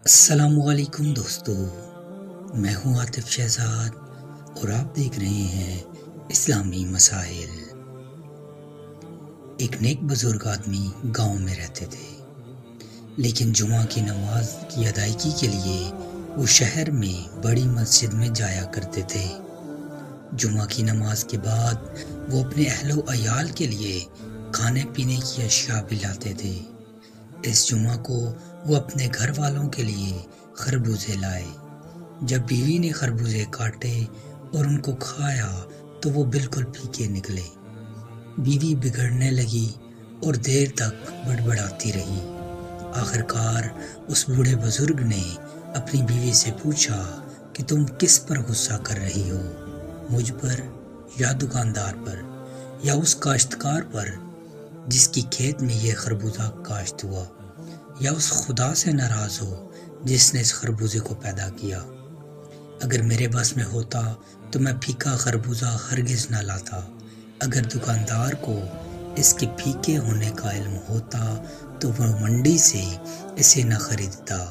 السلام علیکم دوستو، میں ہوں عاطف شہزاد اور آپ دیکھ رہے ہیں اسلامی مسائل۔ ایک نیک بزرگ آدمی گاؤں میں رہتے تھے، لیکن جمعہ کی نماز کی ادائیگی کے لیے وہ شہر میں بڑی مسجد میں جایا کرتے تھے۔ جمعہ کی نماز کے بعد وہ اپنے اہل و عیال کے لیے کھانے پینے کی اشیاء بھی لاتے تھے۔ اس جمعہ کو وہ اپنے گھر والوں کے لیے خربوزے لائے۔ جب بیوی نے خربوزے کاٹے اور ان کو کھایا تو وہ بالکل پھیکے نکلے۔ بیوی بگڑنے لگی اور دیر تک بڑبڑاتی رہی۔ آخرکار اس بوڑھے بزرگ نے اپنی بیوی سے پوچھا کہ تم کس پر غصہ کر رہی ہو، مجھ پر یا دکاندار پر یا اس کاشتکار پر جس کی کھیت میں یہ خربوزہ کاشت ہوا، یا اس خدا سے ناراض ہو جس نے اس خربوزے کو پیدا کیا؟ اگر میرے بس میں ہوتا تو میں پھیکا خربوزہ ہرگز نہ لاتا۔ اگر دکاندار کو اس کے پھیکے ہونے کا علم ہوتا تو وہ منڈی سے اسے نہ خریدتا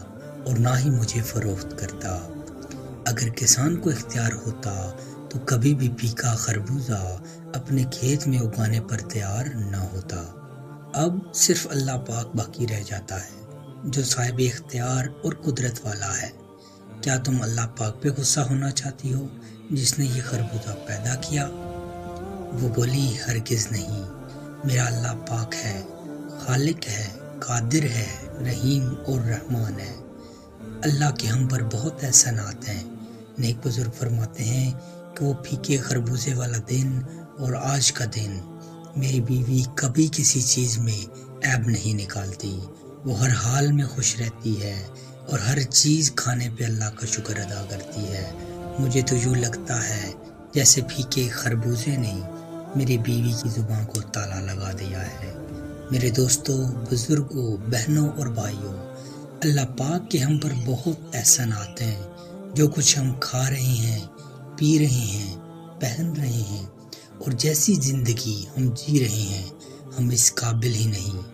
اور نہ ہی مجھے فروخت کرتا۔ اگر کسان کو اختیار ہوتا تو کبھی بھی پھیکا خربوزہ اپنے کھیت میں اگانے پر تیار نہ ہوتا۔ اب صرف اللہ پاک باقی رہ جاتا ہے جو صاحب اختیار اور قدرت والا ہے۔ کیا تم اللہ پاک پہ غصہ ہونا چاہتی ہو جس نے یہ خربوزہ پیدا کیا؟ وہ بولی، ہرگز نہیں، میرا اللہ پاک ہے، خالق ہے، قادر ہے، رحیم اور رحمان ہے۔ اللہ کے ہم پر بہت احسانات ہیں۔ نیک بزرگ فرماتے ہیں کہ وہ پھیکے خربوزے والا دن اور آج کا دن میری بیوی کبھی کسی چیز میں عیب نہیں نکالتی۔ وہ ہر حال میں خوش رہتی ہے اور ہر چیز کھانے پہ اللہ کا شکر ادا کرتی ہے۔ مجھے تو یوں لگتا ہے جیسے پھیکے خربوزے نے میری بیوی کی زبان کو تالا لگا دیا ہے۔ میرے دوستوں، بزرگوں، بہنوں اور بھائیوں، اللہ پاک کے ہم پر بہت احسانات ہیں۔ جو کچھ ہم کھا رہے ہیں، پی رہے ہیں، پہن رہے ہیں اور جیسی زندگی ہم جی رہے ہیں، ہم اس قابل ہی نہیں۔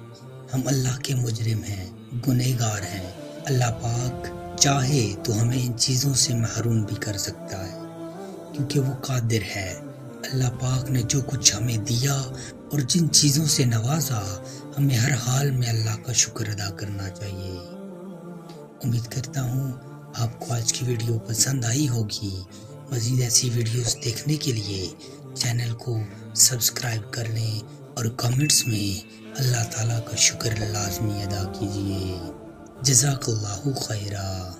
ہم اللہ کے مجرم ہیں، گنہگار ہیں۔ اللہ پاک چاہے تو ہمیں ان چیزوں سے محروم بھی کر سکتا ہے کیونکہ وہ قادر ہے۔ اللہ پاک نے جو کچھ ہمیں دیا اور جن چیزوں سے نوازا، ہمیں ہر حال میں اللہ کا شکر ادا کرنا چاہیے۔ امید کرتا ہوں آپ کو آج کی ویڈیو پسند آئی ہوگی۔ مزید ایسی ویڈیوز دیکھنے کے لیے چینل کو سبسکرائب کر لیں اور کمنٹس میں اللہ تعالیٰ کا شکر لازمی ادا کیجیے۔ جزاک اللہ خیرہ۔